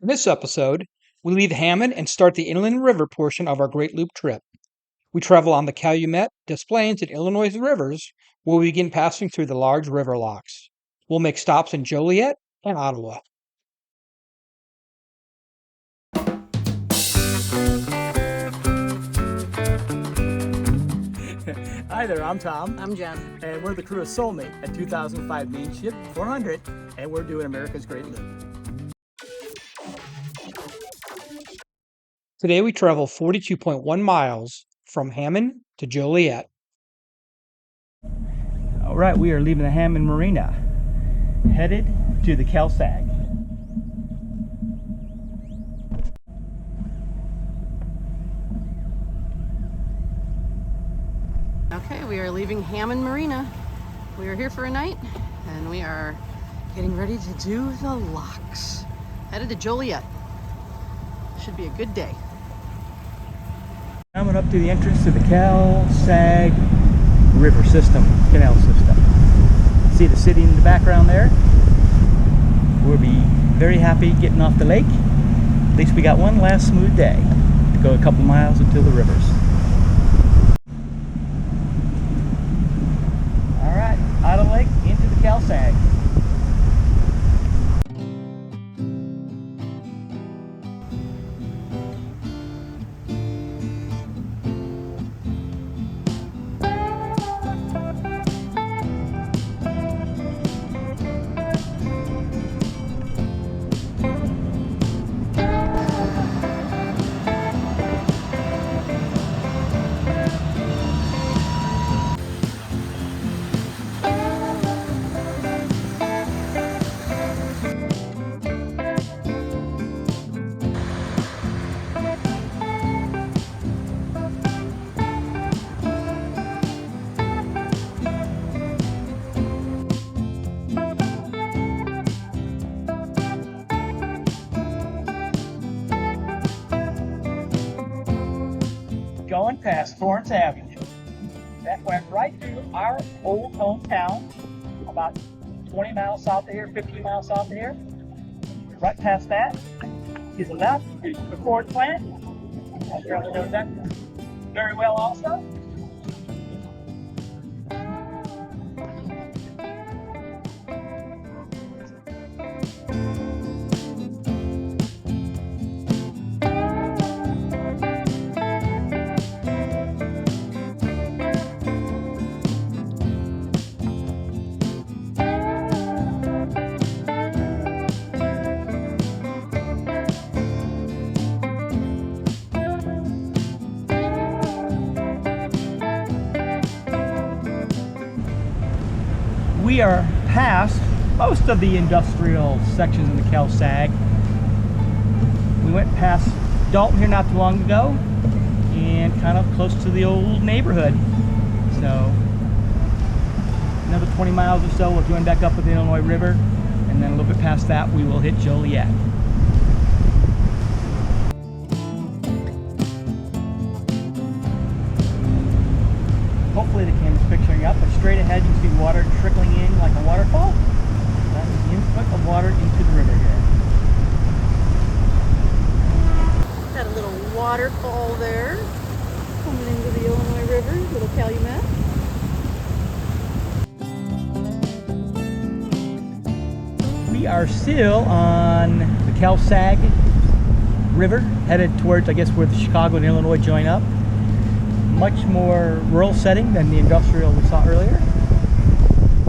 In this episode, we leave Hammond and start the inland river portion of our Great Loop trip. We travel on the Calumet, Des Plaines, and Illinois rivers, where we begin passing through the large river locks. We'll make stops in Joliet and Ottawa. Hi there, I'm Tom. I'm Jen. And we're the crew of Soulmate, a 2005 main ship 400, and we're doing America's Great Loop. Today we travel 42.1 miles from Hammond to Joliet. All right, we are leaving the Hammond Marina, headed to the Cal-Sag. Okay, we are leaving Hammond Marina. We are here for a night, and we are getting ready to do the locks. Headed to Joliet. Should be a good day. Coming up to the entrance to the Cal-Sag River System, canal system. See the city in the background there? We'll be very happy getting off the lake. At least we got one last smooth day to go a couple miles until the rivers. All right, out of the lake into the Cal-Sag. Going past Florence Avenue. That went right through our old hometown, about 20 miles south of here, 15 miles south of here. Right past that is a left, the Ford plant. Australia knows that very well also. We are past most of the industrial sections in the Cal-Sag. We went past Dalton here not too long ago and kind of close to the old neighborhood. So another 20 miles or so, we'll join back up with the Illinois River, and then a little bit past that we will hit Joliet. Hopefully the camera's picturing up, but straight ahead you can see water trickling in like a waterfall. That is the input of water into the river here. Got a little waterfall there coming into the Illinois River, little Calumet. We are still on the Cal-Sag River, headed towards, I guess, where the Chicago and Illinois join up. Much more rural setting than the industrial we saw earlier.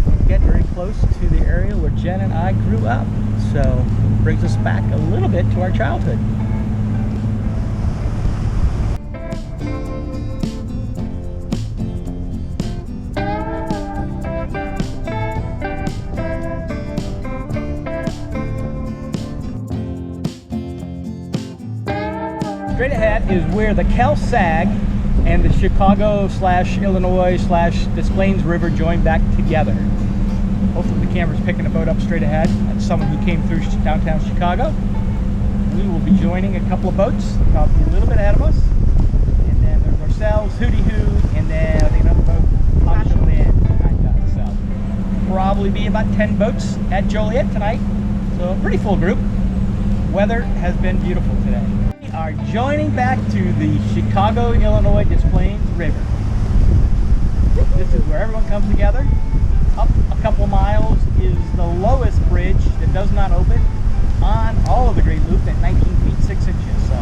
We get very close to the area where Jen and I grew up, so it brings us back a little bit to our childhood. Straight ahead is where the Cal-Sag and the Chicago/Illinois/Des Plaines River join back together. Hopefully the camera's picking a boat up straight ahead. That's someone who came through downtown Chicago. We will be joining a couple of boats, probably a little bit ahead of us. And then there's ourselves, Hootie Hoo, and then I think another boat on Joliet behind us. So probably be about 10 boats at Joliet tonight. So a pretty full group. weather has been beautiful today. We are joining back to the Chicago, Illinois Des Plaines River. This is where everyone comes together. Up a couple miles is the lowest bridge that does not open on all of the Great Loop at 19 feet 6 inches. So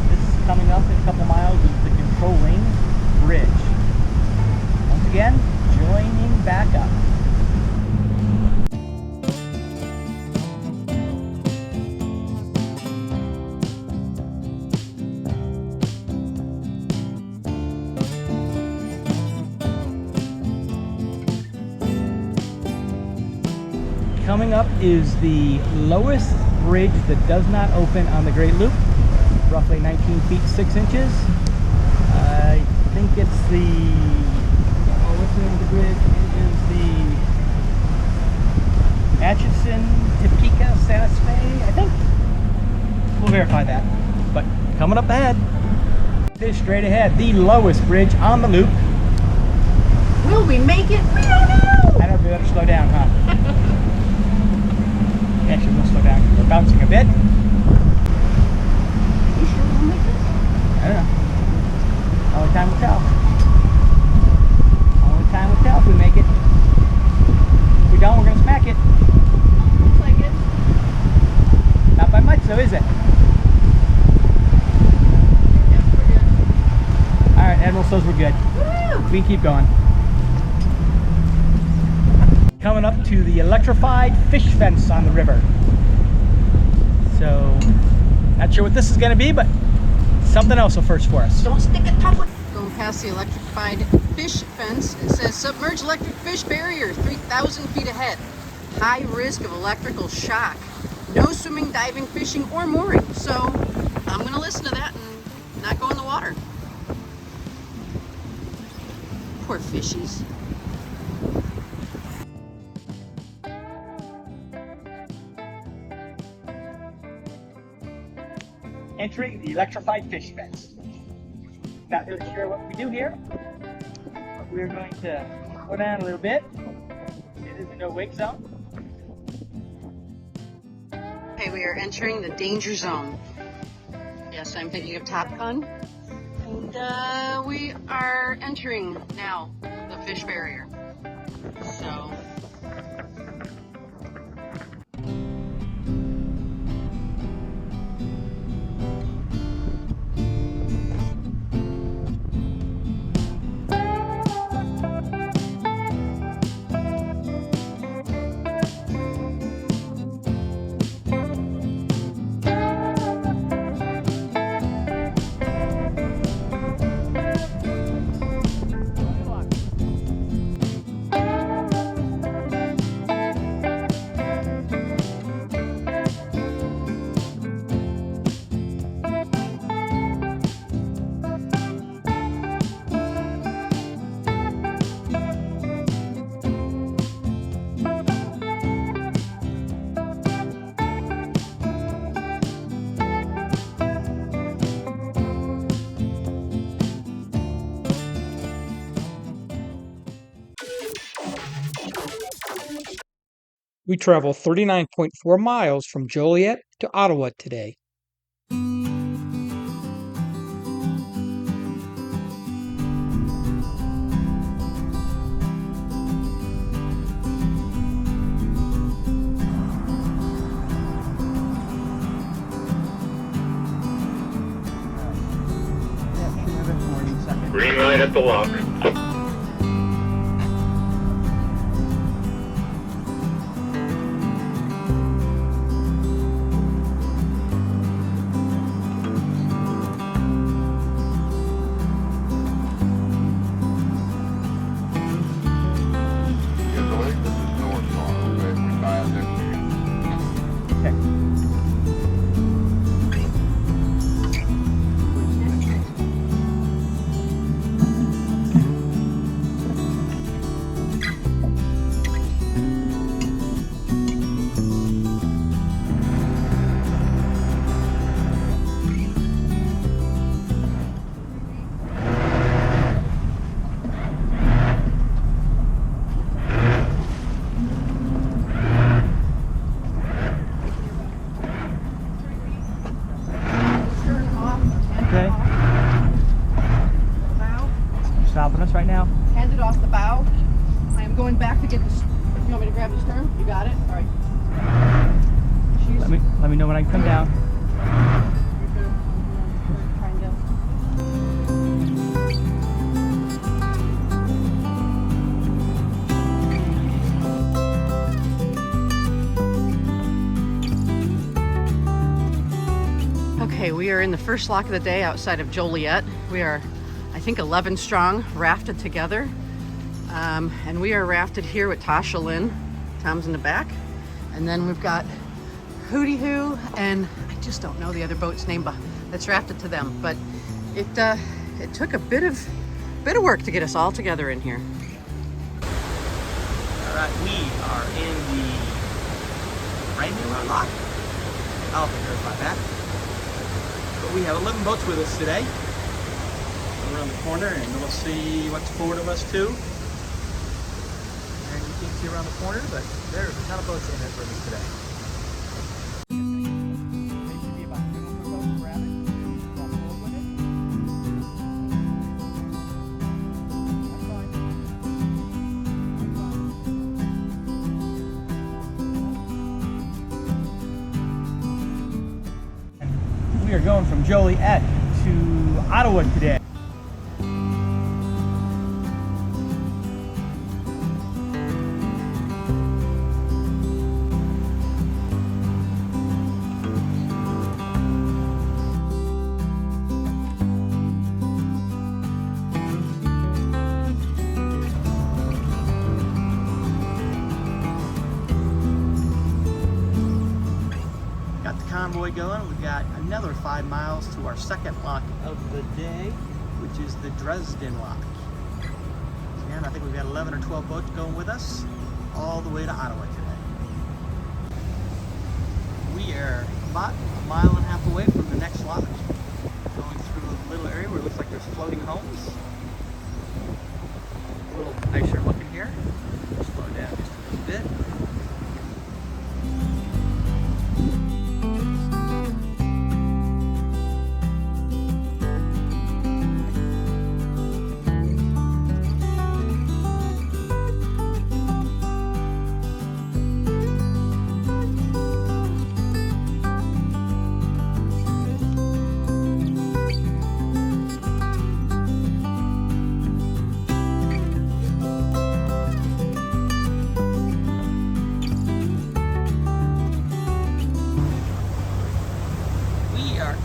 this is coming up in a couple miles is the controlling bridge. Once again, joining back up. Coming up is the lowest bridge that does not open on the Great Loop, roughly 19 feet 6 inches. I think it's the, what's the name of the bridge? It is the Atchison, Topeka, Santa Fe, I think. We'll verify that. But coming up ahead, this straight ahead, the lowest bridge on the loop. Will we make it? We don't know! I know, we better slow down, huh? Actually, we'll slow down. We're bouncing a bit. You sure we'll make it? I don't know. Only time will tell. Only time will tell if we make it. If we don't, we're going to smack it. Looks like it. Not by much, though, is it? Yep, we're good. All right, Admiral says we're good. Woo! We can keep going. Coming up to the electrified fish fence on the river. So, not sure what this is going to be, but something else will first for us. Don't stick a top with. Going past the electrified fish fence, it says submerged electric fish barrier 3,000 feet ahead. High risk of electrical shock. No swimming, diving, fishing, or mooring. So I'm going to listen to that and not go in the water. Poor fishies. Entering the electrified fish fence. Not really sure what we do here. But we're going to go down a little bit. It is a no-wake zone. Okay, we are entering the danger zone. Yes, I'm thinking of Top Gun. And we are entering now the fish barrier. So. We travel 39.4 miles from Joliet to Ottawa today. Green light at the lock. right now? Handed off the bow. I am going back to get the. You want me to grab the stern? You got it. All right. She's. Let me know when I can come down. Okay, we are in the first lock of the day outside of Joliet. We are, I think, 11 strong, rafted together. And we are rafted here with Tasha Lynn. Tom's in the back. And then we've got Hootie Hoo, and I just don't know the other boat's name, but that's rafted to them. But it took a bit of work to get us all together in here. All right, we are in the Rainbow Lock. I'll verify that. But we have 11 boats with us today. Around the corner, and we'll see what's forward of us too. And you can't see around the corner, but there's a ton of boats in there for us today. We are going from Joliet to Ottawa today. Convoy going. We've got another 5 miles to our second lock of the day, which is the Dresden lock. And I think we've got 11 or 12 boats going with us all the way to Ottawa today. We are about a mile and a half away from the next lock, going through a little area where it looks like there's floating homes. A little nicer looking here. Slow down just a little bit.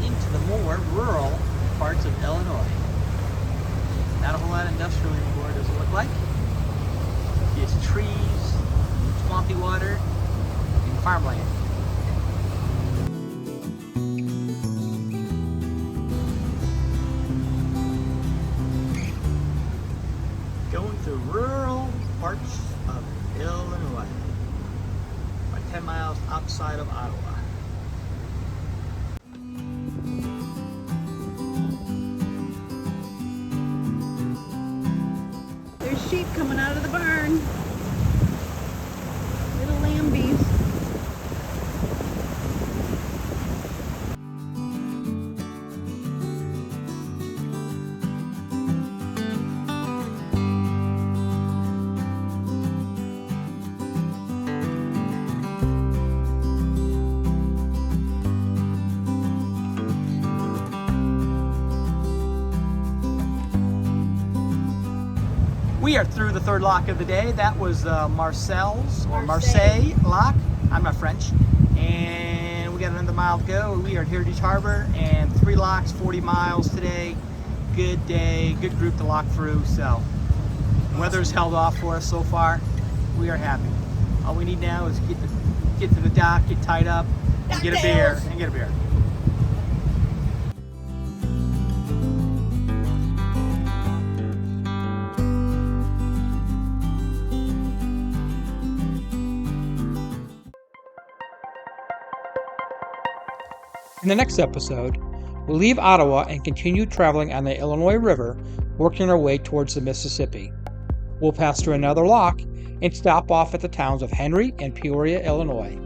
Into the more rural parts of Illinois. Not a whole lot of industrial anymore, does it look like? It's trees, swampy water, and farmland. Going through rural parts of Illinois. About 10 miles outside of Ottawa. Sheep coming out of the barn. Little lambies. We are through the third lock of the day. That was Marseille lock. I'm not French. And we got another mile to go. We are at Heritage Harbor, and 3 locks, 40 miles today. Good day, good group to lock through. So weather's held off for us so far. We are happy. All we need now is get to the dock, get tied up, and get a beer. In the next episode, we'll leave Ottawa and continue traveling on the Illinois River, working our way towards the Mississippi. We'll pass through another lock and stop off at the towns of Henry and Peoria, Illinois.